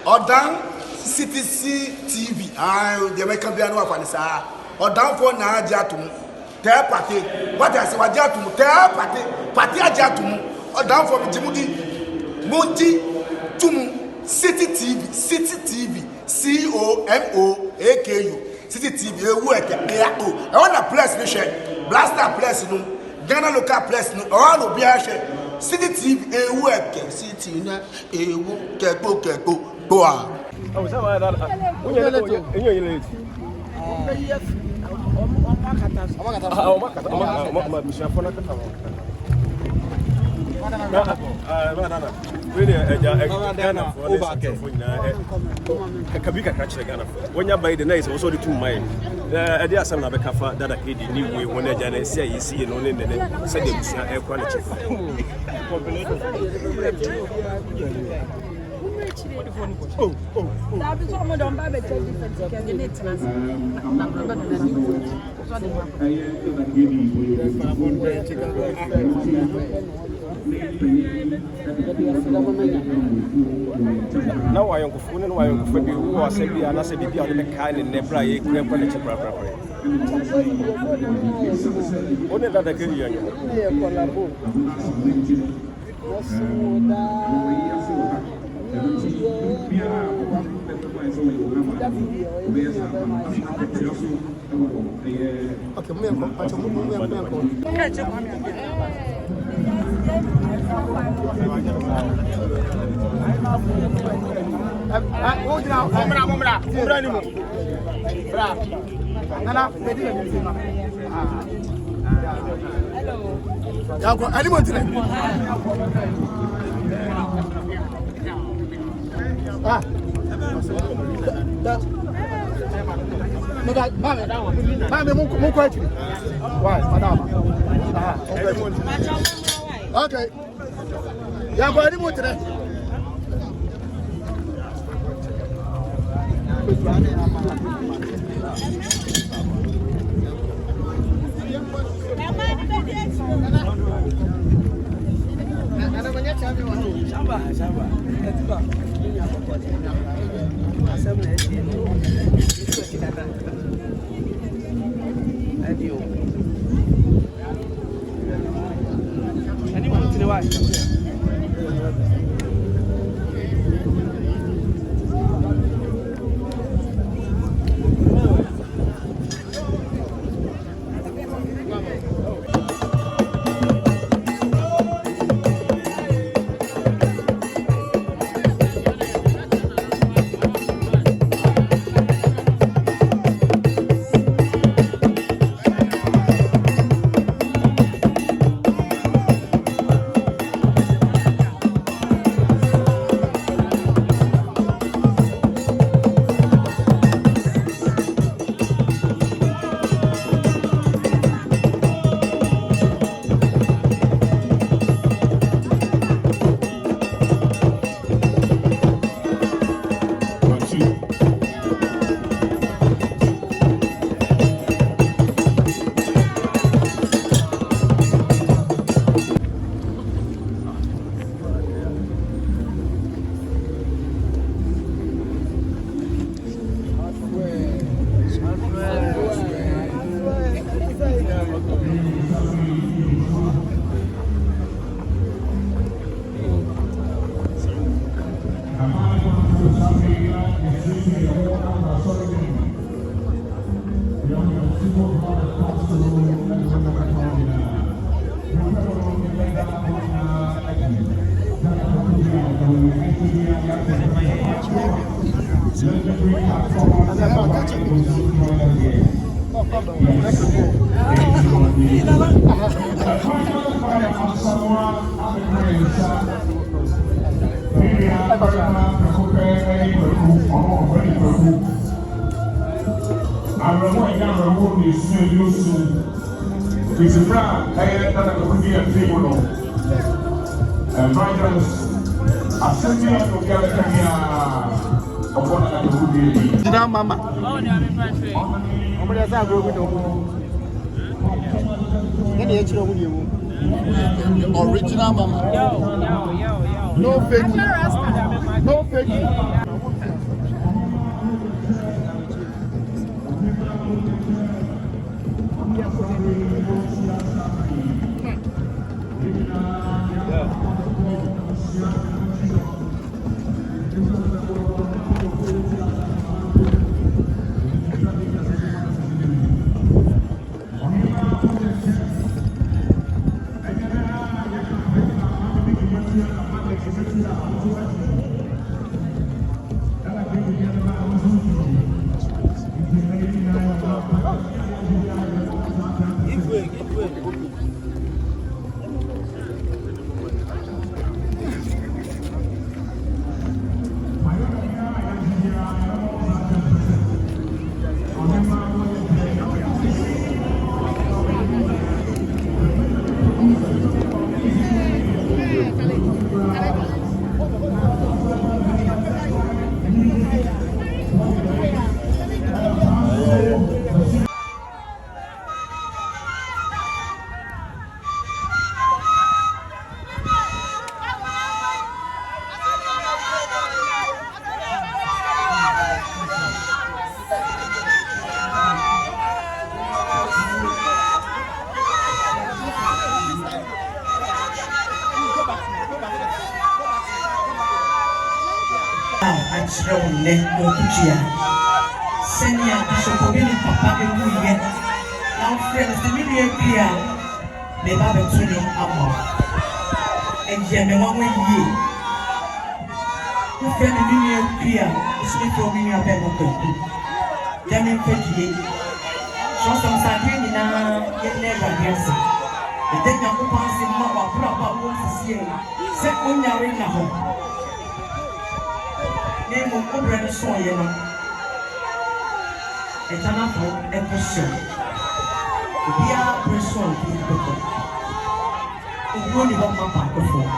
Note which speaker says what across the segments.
Speaker 1: Odan CTC TV. The American piano of Anissa. Odan for na Jatum. Tell party. What I say, what Jatum? Tell party Jatum. Odan for Jimudi. Monty Tum City TV. COMOAKU. City TV. I want a place, Blaster place, no. Ghana local place, no. All of Biashe. City TV. City na. Keko. Boa.
Speaker 2: Oh, so I don't when you buy the nice, also the 2 miles. I did some of the cafe that I did new way when I say you see and only then said air quality. Oh. That is what I'm about to now I am going to who are saying, and I said, be on the kind and never a great quality. Only that I can hear
Speaker 3: Okay. Yeah, but any more today?
Speaker 2: anyone to the wife. Mama. Oh, no, I'm original mama. Yo. No fake. No fake.
Speaker 4: Chirone, Okuchia. Senia, Bishop Obini, Papa, now friends, the million clear, the Baba Tuning Amor. And Jemmy, 1 year. Who friend the million clear, sleep from me, a better. Jamin Fetty. So some Saturday, get never guessing. The day you pass in Mama, proper once a year. Set when you're in the home. Name of Obrana Soyana. A Tanako episode. The Bia person is the book. The only one Papa before.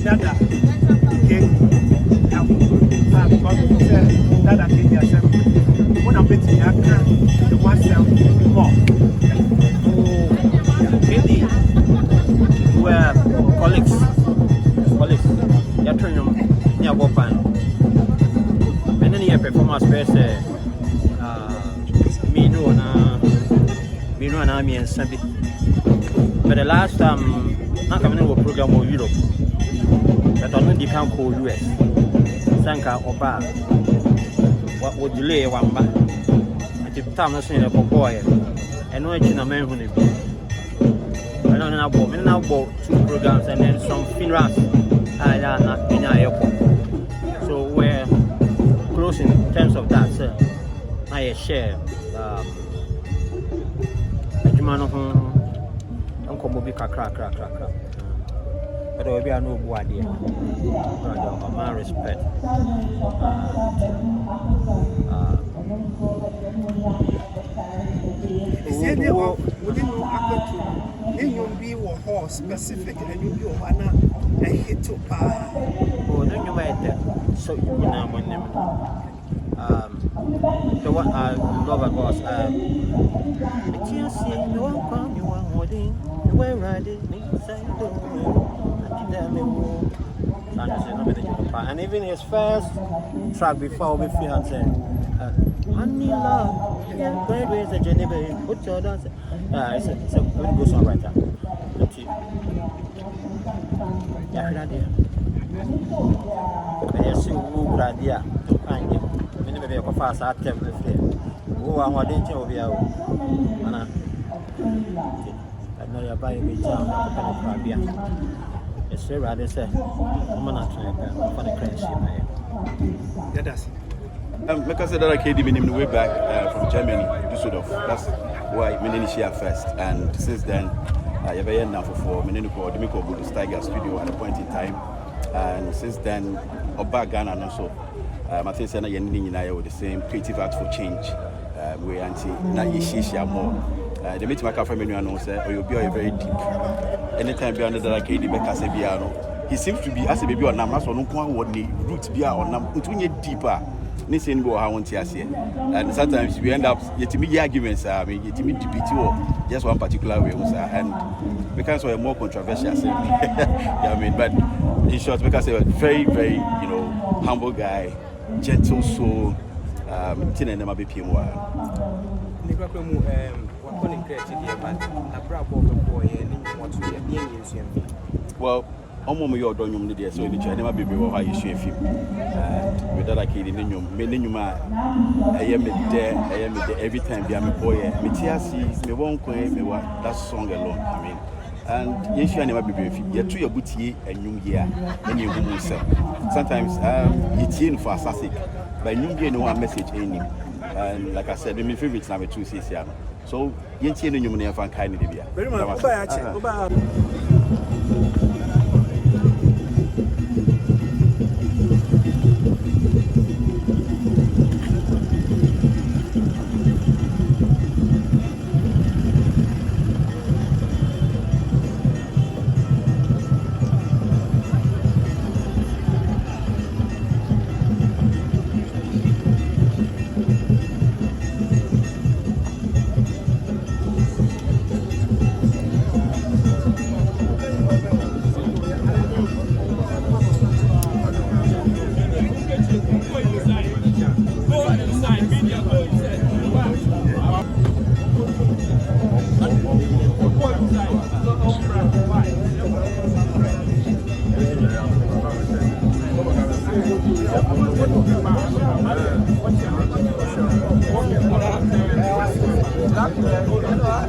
Speaker 5: Dada, Dada, when I'm betting, I can the one cell more. Really, we're colleagues, you're turning near Bopan. And then you performance best, me no and Ami and Sabi. But the last time, not coming to a program of Europe. But on the camp called US, Sanka or Bar. What would delay one back? At the time, I seen a boy, and no in a man who live. I don't know about 2 programs and then some funerals. I are not in our airport. So we're close in terms of that, sir. I share Uncle Bobby crack. But there will be no idea. My respect.
Speaker 6: Is there any within no happen to you be a horse specific and you be a hit to power?
Speaker 5: Oh, then you might so you know my name. The one I love about and even his first track before we feel and said, Honey love, great ways a journey, put your dance. It's a very good songwriter. Yeah, idea. I see who idea to find you. Maybe a fast at them. Who are what they tell you? I know you're buying me down. It's very rather say, I'm not trying to crash
Speaker 6: Yeah, that's
Speaker 7: like I said, that I came in the way back from Germany, Düsseldorf. That's why I initiated first. And since then, I've been now for Dominico Buddhist Tiger Studio at a point in time. And since then, Oba Ghana and also, I think that you're the same creative art for change. We anti na yishisha more. The meeting my friend menu say, oh, you'll be very deep. Anytime beyond that, I can't he seems to be as a baby on Nam, that's one roots be on Nam, deeper. And sometimes we end up getting arguments, getting debate just one particular way, and because we're more controversial. Yeah, I mean, but in short, because they're a very, very, humble guy, gentle soul, well, I'm on your dome there, so I never be able to show film. With that, I can't even I am there every time. I am a boy. Me won't go. That song alone. I mean, and yes, you never be able to. You're too your booty and you year and you will sell. Sometimes it's in for assassin, but you get no message in him. And like I said, my favorite number 2 is here. So you see no human fan kind of idea.
Speaker 6: very much.
Speaker 3: What?